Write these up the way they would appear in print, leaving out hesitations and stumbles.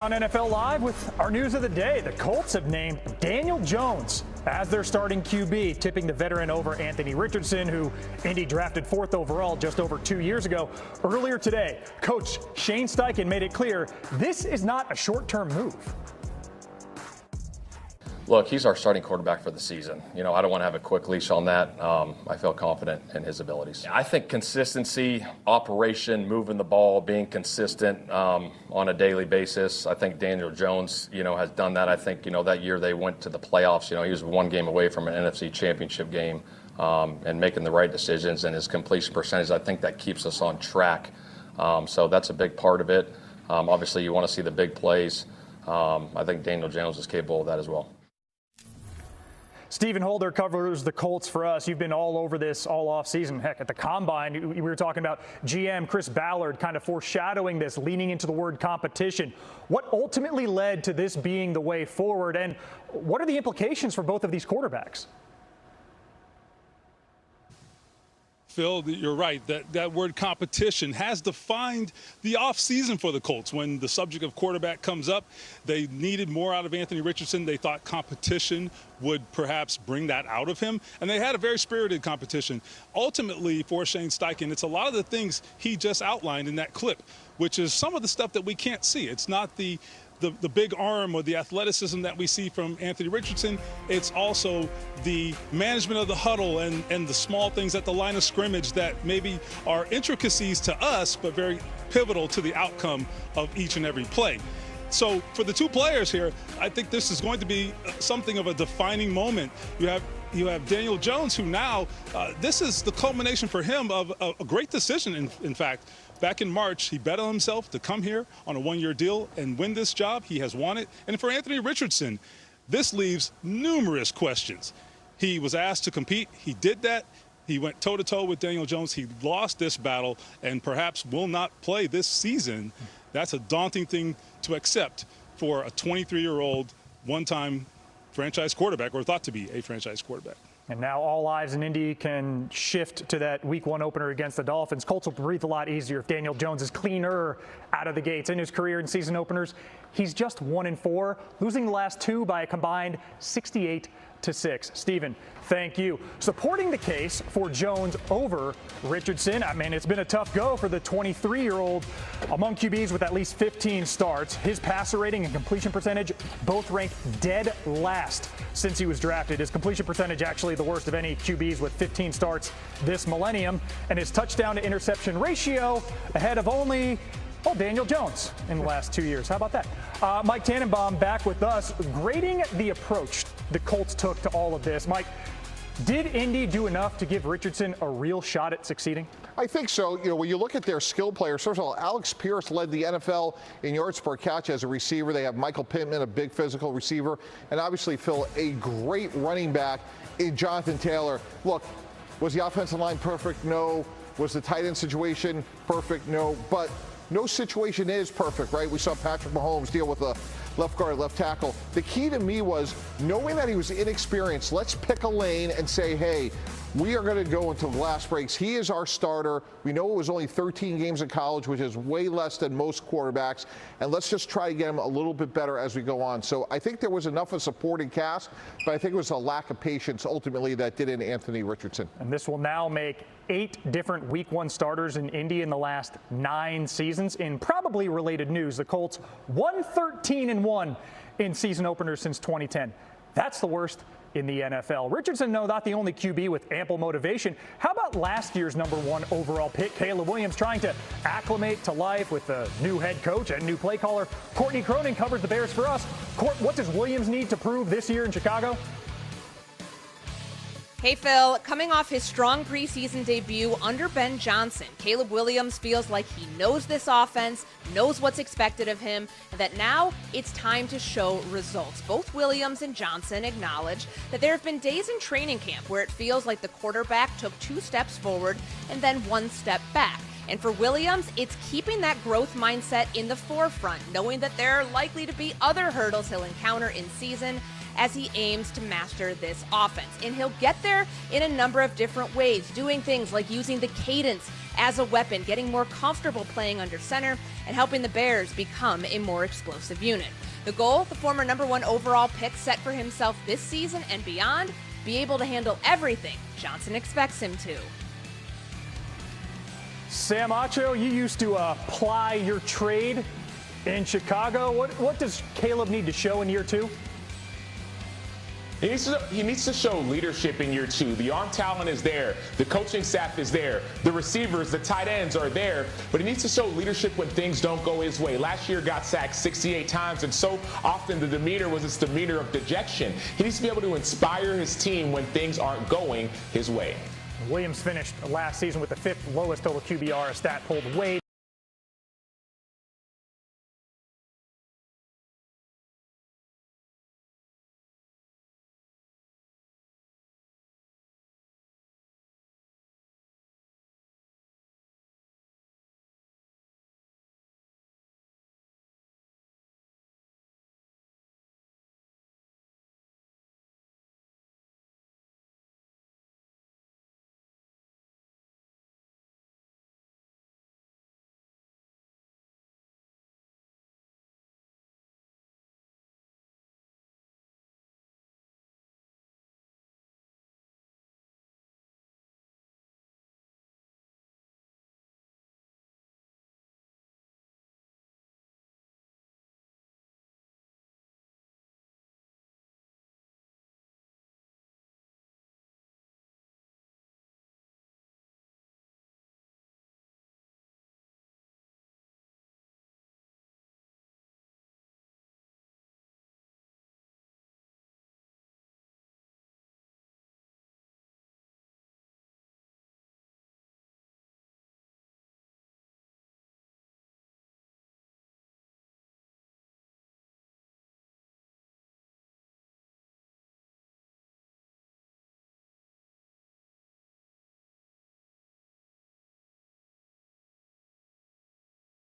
On NFL Live with our news of the day, the Colts have named Daniel Jones as their starting QB, tipping the veteran over Anthony Richardson, who Indy drafted 4th overall just over 2 years ago. Earlier today, Coach Shane Steichen made it clear this is not a short-term move. Look, he's our starting quarterback for the season. I don't want to have a quick leash on that. I feel confident in his abilities. I think consistency, operation, moving the ball, being consistent on a daily basis. I think Daniel Jones, has done that. I think, that year they went to the playoffs. He was one game away from an NFC championship game and making the right decisions. And his completion percentage, I think that keeps us on track. So that's a big part of it. Obviously, you want to see the big plays. I think Daniel Jones is capable of that as well. Stephen Holder covers the Colts for us. You've been all over this all offseason. Heck, at the Combine, we were talking about GM Chris Ballard kind of foreshadowing this, leaning into the word competition. What ultimately led to this being the way forward, and what are the implications for both of these quarterbacks? Phil, you're right. That word competition has defined the offseason for the Colts. When the subject of quarterback comes up, they needed more out of Anthony Richardson. They thought competition would perhaps bring that out of him. And they had a very spirited competition. Ultimately, for Shane Steichen, it's a lot of the things he just outlined in that clip, which is some of the stuff that we can't see. It's not the big arm or the athleticism that we see from Anthony Richardson. It's also the management of the huddle and the small things at the line of scrimmage that maybe are intricacies to us, but very pivotal to the outcome of each and every play. So for the two players here, I think this is going to be something of a defining moment. You have Daniel Jones, who now, this is the culmination for him of a great decision, in fact. Back in March, he bet on himself to come here on a one-year deal and win this job. He has won it. And for Anthony Richardson, this leaves numerous questions. He was asked to compete. He did that. He went toe-to-toe with Daniel Jones. He lost this battle and perhaps will not play this season. That's a daunting thing to accept for a 23-year-old, one-time franchise quarterback, or thought to be a franchise quarterback. And now all eyes in Indy can shift to that Week 1 opener against the Dolphins. Colts will breathe a lot easier if Daniel Jones is cleaner out of the gates. In his career in season openers, he's just 1-4, losing the last 2 by a combined 68-6. Stephen, thank you. Supporting the case for Jones over Richardson. I mean, it's been a tough go for the 23-year-old among QBs with at least 15 starts. His passer rating and completion percentage both ranked dead last since he was drafted. His completion percentage actually the worst of any QBs with 15 starts this millennium. And his touchdown to interception ratio ahead of only Daniel Jones in the last 2 years. How about that? Mike Tannenbaum back with us, grading the approach the Colts took to all of this. Mike, did Indy do enough to give Richardson a real shot at succeeding? I think so. When you look at their skill players, first of all, Alex Pierce led the NFL in yards per catch as a receiver. They have Michael Pittman, a big physical receiver, and obviously, Phil, a great running back in Jonathan Taylor. Look, was the offensive line perfect? No. Was the tight end situation perfect? No. But no situation is perfect, right? We saw Patrick Mahomes deal with a left guard, left tackle. The key to me was knowing that he was inexperienced. Let's pick a lane and say, hey, we are going to go until glass breaks. He is our starter. We know it was only 13 games in college, which is way less than most quarterbacks. And let's just try to get him a little bit better as we go on. So I think there was enough of supporting cast, but I think it was a lack of patience ultimately that did in Anthony Richardson. And this will now make 8 different Week 1 starters in Indy in the last 9 seasons. In probably related news, the Colts 113-1 in season openers since 2010. That's the worst in the NFL. Richardson, no, not the only QB with ample motivation. How about last year's #1 overall pick, Caleb Williams, trying to acclimate to life with a new head coach and new play caller? Courtney Cronin covers the Bears for us. Court, what does Williams need to prove this year in Chicago? Hey, Phil. Coming off his strong preseason debut under Ben Johnson, Caleb Williams feels like he knows this offense, knows what's expected of him, and that now it's time to show results. Both Williams and Johnson acknowledge that there have been days in training camp where it feels like the quarterback took 2 steps forward and then 1 step back. And for Williams, it's keeping that growth mindset in the forefront, knowing that there are likely to be other hurdles he'll encounter in season as he aims to master this offense. And he'll get there in a number of different ways, doing things like using the cadence as a weapon, getting more comfortable playing under center and helping the Bears become a more explosive unit. The goal, the former #1 overall pick set for himself this season and beyond, be able to handle everything Johnson expects him to. Sam Acho, you used to ply your trade in Chicago. What does Caleb need to show in year 2? He needs to show leadership in year 2. The arm talent is there. The coaching staff is there. The receivers, the tight ends are there. But he needs to show leadership when things don't go his way. Last year got sacked 68 times, and so often the demeanor was this demeanor of dejection. He needs to be able to inspire his team when things aren't going his way. Williams finished last season with the 5th lowest total QBR, a stat pulled way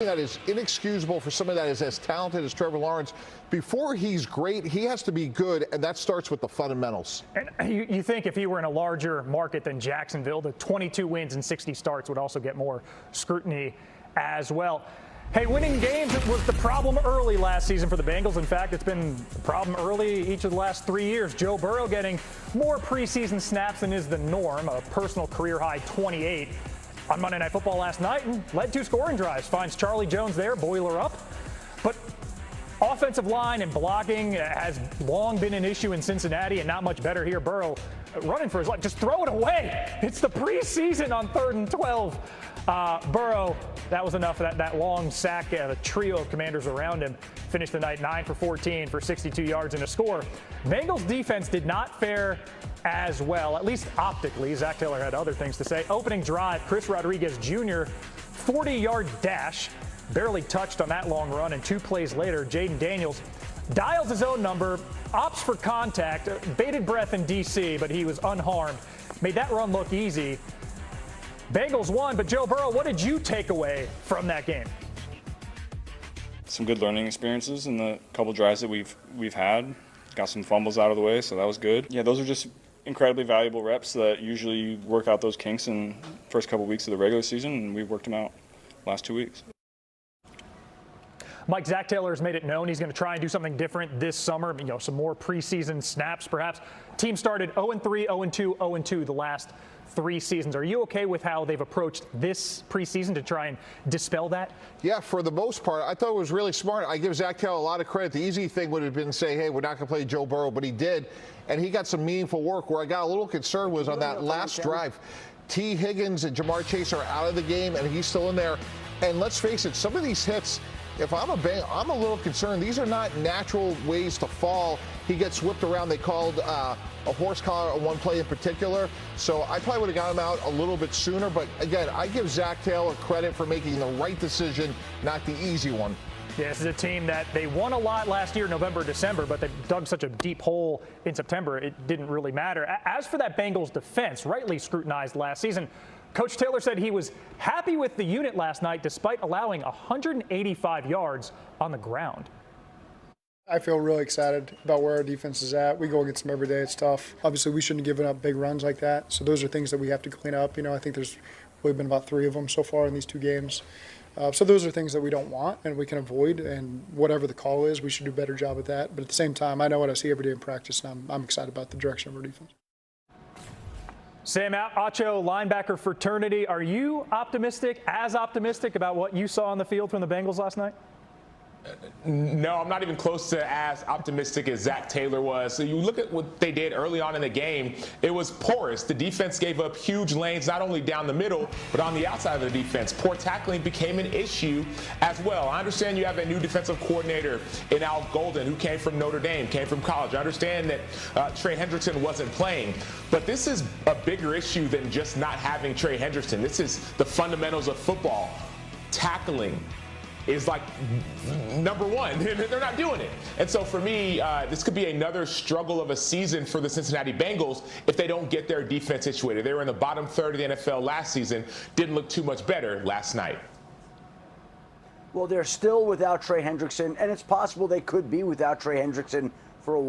that is inexcusable for somebody that is as talented as Trevor Lawrence. Before he's great, he has to be good, and that starts with the fundamentals. And you think if he were in a larger market than Jacksonville, the 22 wins and 60 starts would also get more scrutiny as well. Hey, winning games was the problem early last season for the Bengals. In fact, it's been the problem early each of the last 3 years. Joe Burrow getting more preseason snaps than is the norm, a personal career high 28. On Monday Night Football last night and led 2 scoring drives. Finds Charlie Jones there, boiler up. But offensive line and blocking has long been an issue in Cincinnati and not much better here. Burrow running for his life. Just throw it away. It's the preseason on 3rd and 12. Burrow, that was enough of that long sack. The trio of Commanders around him finished the night 9 for 14 for 62 yards and a score. Bengals defense did not fare as well, at least optically. Zach Taylor had other things to say. Opening drive, Chris Rodriguez Jr., 40-yard dash, barely touched on that long run, and 2 plays later, Jaden Daniels dials his own number, opts for contact, bated breath in D.C., but he was unharmed. Made that run look easy. Bengals won, but Joe Burrow, what did you take away from that game? Some good learning experiences in the couple drives that we've had. Got some fumbles out of the way, so that was good. Yeah, those are just incredibly valuable reps that usually work out those kinks in the first couple weeks of the regular season, and we've worked them out the last 2 weeks. Mike, Zach Taylor has made it known he's going to try and do something different this summer. You know, some more preseason snaps, perhaps. Team started 0-3, 0-2, 0-2 the last 3 seasons. Are you okay with how they've approached this preseason to try and dispel that? Yeah, for the most part, I thought it was really smart. I give Zach Taylor a lot of credit. The easy thing would have been to say, hey, we're not going to play Joe Burrow, but he did. And he got some meaningful work. Where I got a little concerned was on that last drive. T. Higgins and Jamar Chase are out of the game, and he's still in there. And let's face it, some of these hits, if I'm a little concerned. These are not natural ways to fall. He gets whipped around. They called a horse collar on one play in particular. So I probably would have got him out a little bit sooner. But again, I give Zach Taylor credit for making the right decision, not the easy one. Yeah, this is a team that they won a lot last year, November, December, but they dug such a deep hole in September, it didn't really matter. As for that Bengals defense, rightly scrutinized last season, Coach Taylor said he was happy with the unit last night despite allowing 185 yards on the ground. I feel really excited about where our defense is at. We go against them every day. It's tough. Obviously, we shouldn't have given up big runs like that. So those are things that we have to clean up. You know, I think there's We've been about 3 of them so far in these 2 games. So those are things that we don't want and we can avoid, and whatever the call is, we should do a better job at that. But at the same time, I know what I see every day in practice, and I'm excited about the direction of our defense. Sam Acho, linebacker fraternity, are you optimistic about what you saw on the field from the Bengals last night? No, I'm not even close to as optimistic as Zach Taylor was. So you look at what they did early on in the game, it was porous. The defense gave up huge lanes, not only down the middle, but on the outside of the defense. Poor tackling became an issue as well. I understand you have a new defensive coordinator in Al Golden, who came from Notre Dame, came from college. I understand that Trey Hendrickson wasn't playing, but this is a bigger issue than just not having Trey Hendrickson. This is the fundamentals of football. Tackling is like number one. They're not doing it. And so for me, this could be another struggle of a season for the Cincinnati Bengals if they don't get their defense situated. They were in the bottom third of the NFL last season. Didn't look too much better last night. Well, they're still without Trey Hendrickson, and it's possible they could be without Trey Hendrickson for a while.